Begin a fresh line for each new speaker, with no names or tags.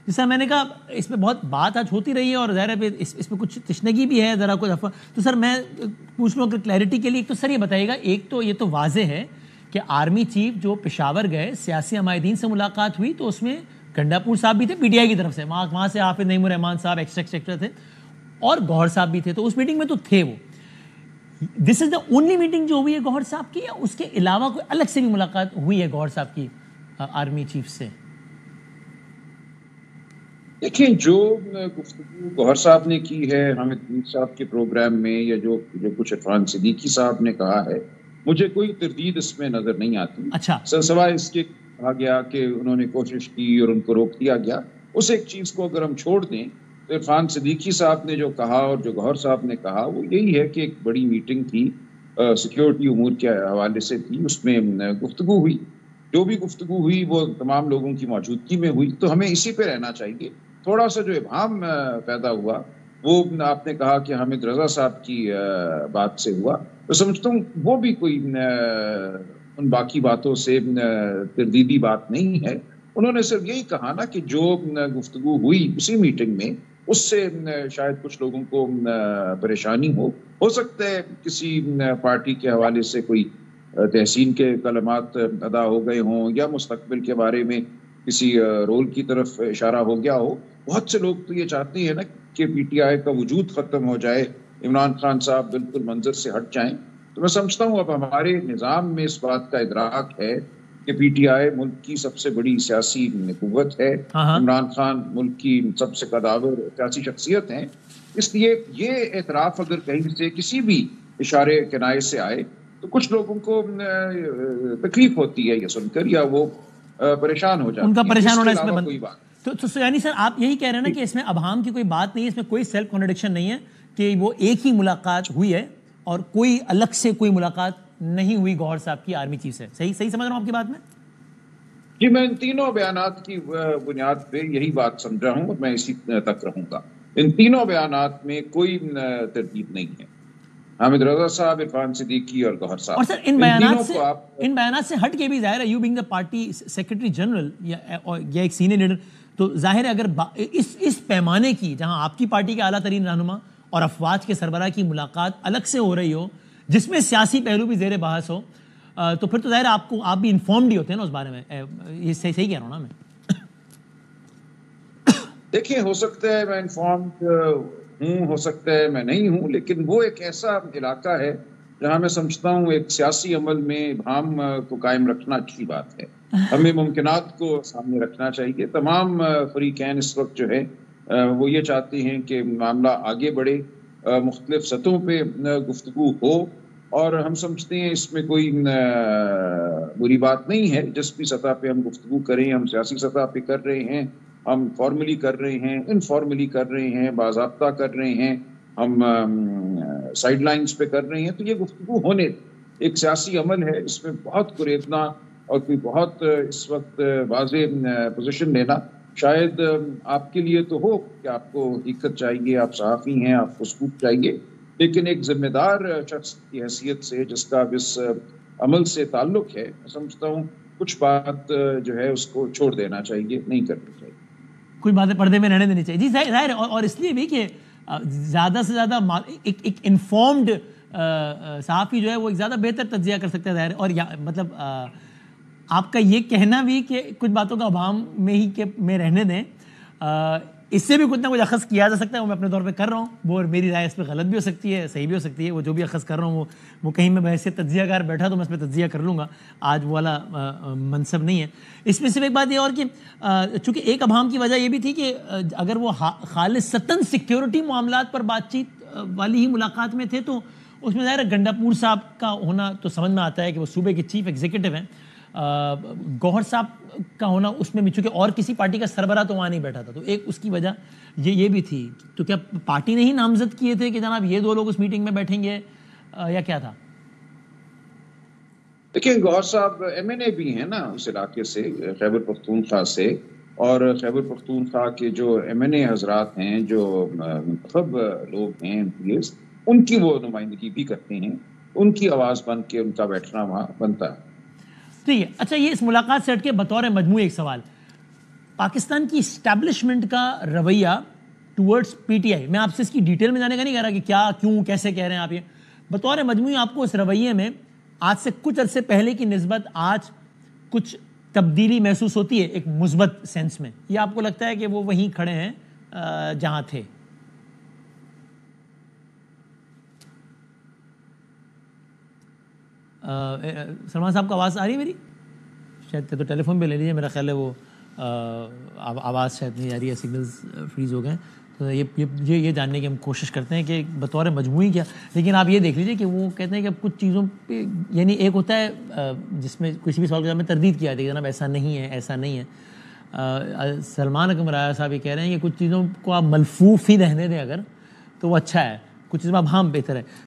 جیسا میں نے کہا اس پہ بہت بات آج ہوتی رہی ہے اور ظاہر ہے اس پہ کچھ تشنگی بھی ہے ذرا کچھ تو سر میں پوچھ لوں کہ کلیئرٹی کے لیے ایک تو سر یہ بتائیے گا، ایک تو یہ تو واضح ہے کہ آرمی چیف جو پشاور گئے سیاسی عمائدین سے ملاقات ہوئی تو اس میں گنڈاپور صاحب بھی تھے پی ٹی آئی کی طرف سے، وہاں سے حافظ نعیم الرحمان صاحب ایکسٹرا تھے اور گوہر صاحب بھی تھے، تو اس میٹنگ میں تو تھے وہ. دس از دا اونلی میٹنگ جو ہوئی ہے گوہر صاحب کی، یا اس کے علاوہ کوئی الگ سے بھی ملاقات ہوئی ہے گوہر صاحب کی آرمی چیف سے؟
دیکھیں جو گفتگو گوہر صاحب نے کی ہے حامد میر صاحب کے پروگرام میں، یا جو کچھ عرفان صدیقی صاحب نے کہا ہے، مجھے کوئی تردید اس میں نظر نہیں آتی.
اچھا
سوائے اس کے کہا گیا کہ انہوں نے کوشش کی اور ان کو روک دیا گیا. اس ایک چیز کو اگر ہم چھوڑ دیں تو عرفان صدیقی صاحب نے جو کہا اور جو گوہر صاحب نے کہا وہ یہی ہے کہ ایک بڑی میٹنگ تھی، سیکیورٹی امور کے حوالے سے تھی، اس میں گفتگو ہوئی. جو بھی گفتگو ہوئی وہ تمام لوگوں کی موجودگی میں ہوئی، تو ہمیں اسی پہ رہنا چاہیے. تھوڑا سا جو ابہام پیدا ہوا وہ آپ نے کہا کہ حامد رضا صاحب کی بات سے ہوا، تو سمجھتا ہوں وہ بھی کوئی ان باقی باتوں سے تردیدی بات نہیں ہے. انہوں نے صرف یہی کہا نا کہ جو گفتگو ہوئی اسی میٹنگ میں اس سے شاید کچھ لوگوں کو پریشانی ہو سکتا ہے کسی پارٹی کے حوالے سے کوئی تحسین کے کلمات ادا ہو گئے ہوں، یا مستقبل کے بارے میں کسی رول کی طرف اشارہ ہو گیا ہو. بہت سے لوگ تو یہ چاہتے ہیں نا کہ پی ٹی آئی کا وجود ختم ہو جائے، عمران خان صاحب بالکل منظر سے ہٹ جائیں. تو میں سمجھتا ہوں اب ہمارے نظام میں اس بات کا ادراک ہے کہ پی ٹی آئی ملک کی سب سے بڑی سیاسی قوت ہے، عمران خان ملک کی سب سے قداور سیاسی شخصیت ہیں. اس لیے یہ اعتراف اگر کہیں سے کسی بھی اشارے کنائے سے آئے تو کچھ لوگوں کو تکلیف ہوتی ہے یہ سن کر، یا وہ پریشان ہو جاتے ہیں.
ان کا پریشان ہونا اس میں
کوئی بات
تو یعنی سر آپ یہی کہہ رہے ہیں نا کہ اس میں ابہام کی کوئی بات نہیں ہے، اس میں کوئی سیلف کنٹرڈکشن نہیں ہے کہ وہ ایک ہی ملاقات ہوئی ہے اور کوئی الگ سے کوئی ملاقات نہیں ہوئی گوہر صاحب کی آرمی چیف سے. صحیح سمجھ رہا ہوں آپ کی بات میں؟
جی میں ان تینوں بیانات کی بنیاد پہ یہی بات سمجھا ہوں اور میں اسی تک رہوں گا. ان تینوں بیانات میں کوئی ترتیب نہیں ہے. حامد رضا صاحب، عرفان صدیقی اور گوہر صاحب.
اور سر ان بیانات سے ہٹ کے بھی ظاہر ہے you being the party secretary general یا ایک سینئر لیڈر، تو ظاہر ہے اگر اس پیمانے کی جہاں آپ کی پارٹی کے اعلیٰ ترین رہنما اور افواج کے سربراہ کی ملاقات الگ سے ہو رہی ہو جس میں سیاسی پہلو بھی زیر بحث ہو، تو پھر تو ظاہر آپ بھی انفارمڈ ہی ہوتے ہیں نا اس بارے میں. یہ صحیح کہہ رہا ہوں نا میں؟
دیکھیں ہو سکتا ہے میں انفارمڈ ہوں، ہو سکتا ہے میں نہیں ہوں، لیکن وہ ایک ایسا علاقہ ہے جہاں میں سمجھتا ہوں ایک سیاسی عمل میں ابہام کو قائم رکھنا اچھی بات ہے. ہمیں ممکنات کو سامنے رکھنا چاہیے. تمام فریقین اس وقت جو ہے وہ یہ چاہتے ہیں کہ معاملہ آگے بڑھے، مختلف سطحوں پہ گفتگو ہو، اور ہم سمجھتے ہیں اس میں کوئی بری بات نہیں ہے. جس بھی سطح پہ ہم گفتگو کریں، ہم سیاسی سطح پہ کر رہے ہیں، ہم فارملی کر رہے ہیں، انفارملی کر رہے ہیں، باضابطہ کر رہے ہیں، ہم سائیڈ لائنز پہ کر رہے ہیں، تو یہ گفتگو ہونے ایک سیاسی عمل ہے. اس میں بہت قریبنا اور کوئی بہت اس وقت واضح پوزیشن لینا شاید آپ کے لیے تو ہو کہ آپ کو حقیقت چاہیے، آپ صحافی ہیں، آپ کو سکوپ چاہیے، لیکن ایک ذمہ دار شخص کی حیثیت سے جس کا اس عمل سے تعلق ہے، میں سمجھتا ہوں کچھ بات جو ہے اس کو چھوڑ دینا چاہیے، نہیں کرنی چاہیے.
کوئی باتیں پردے میں رہنے دینی چاہیے. جی ظاہر ہے، اور اس لیے بھی کہ زیادہ سے زیادہ ایک انفارمڈ صحافی جو ہے وہ ایک زیادہ بہتر تجزیہ کر سکتا ہے. ظاہر ہے، اور مطلب آپ کا یہ کہنا بھی کہ کچھ باتوں کا ابہام میں رہنے دیں، اس سے بھی کچھ نہ کچھ اخذ کیا جا سکتا ہے. وہ میں اپنے طور پہ کر رہا ہوں، وہ میری رائے اس پہ غلط بھی ہو سکتی ہے، صحیح بھی ہو سکتی ہے. وہ جو بھی اخذ کر رہا ہوں وہ کہیں میں بحیثیت تجزیہ کار بیٹھا تو میں اس پہ تجزیہ کر لوں گا. آج وہ والا منصب نہیں ہے. اس میں صرف ایک بات یہ اور کہ چونکہ ایک ابہام کی وجہ یہ بھی تھی کہ اگر وہ خالصتاً سیکیورٹی معاملات پر بات چیت والی ہی ملاقات میں تھے تو اس میں ظاہر ہے گنڈاپور صاحب کا ہونا تو سمجھ میں آتا ہے کہ وہ صوبے کے چیف ایگزیکٹو ہیں. گوہر صاحب کا ہونا اس میں بھی، چونکہ اور کسی پارٹی کا سربراہ تو وہاں نہیں بیٹھا تھا، تو ایک اس کی وجہ یہ بھی تھی. تو کیا پارٹی نے ہی نامزد کیے تھے کہ جناب یہ دو لوگ اس میٹنگ میں بیٹھیں گے، یا کیا تھا؟
دیکھیں گوہر صاحب ایم این اے بھی ہیں نا اس علاقے سے، خیبر پختونخوا سے، اور خیبر پختونخوا کے جو ایم این اے حضرات ہیں، جو منتخب لوگ ہیں، ان کی وہ نمائندگی بھی کرتے ہیں. ان کی آواز بن کے ان کا بیٹھنا وہاں بنتا ہے.
ٹھیک ہے. اچھا، یہ اس ملاقات سے ہٹ کے بطور مجموعی ایک سوال، پاکستان کی اسٹیبلشمنٹ کا رویہ ٹورڈز پی ٹی آئی، میں آپ سے اس کی ڈیٹیل میں جانے کا نہیں کہہ رہا کہ کیا کیوں کیسے کہہ رہے ہیں آپ، یہ بطور مجموعی آپ کو اس رویے میں آج سے کچھ عرصے پہلے کی نسبت آج کچھ تبدیلی محسوس ہوتی ہے ایک مثبت سینس میں، یہ آپ کو لگتا ہے کہ وہ وہیں کھڑے ہیں جہاں تھے؟ سلمان صاحب کو آواز آ رہی ہے میری؟ شاید تو ٹیلی فون پہ لے لیجیے، میرا خیال ہے وہ آواز شاید نہیں آ رہی ہے، سگنلز فریز ہو گئے ہیں. تو یہ جاننے کی ہم کوشش کرتے ہیں کہ بطور مجموعی کیا، لیکن آپ یہ دیکھ لیجیے کہ وہ کہتے ہیں کہ اب کچھ چیزوں پہ، یعنی ایک ہوتا ہے جس میں کسی بھی سوال کے جواب میں تردید کیا جاتی ہے جناب ایسا نہیں ہے ایسا نہیں ہے. سلمان اکرم راجہ صاحب یہ کہہ رہے ہیں کہ کچھ چیزوں کو آپ ملفوف ہی رہنے دیں اگر تو وہ اچھا ہے، کچھ چیزوں میں اب ہاں بہتر ہے.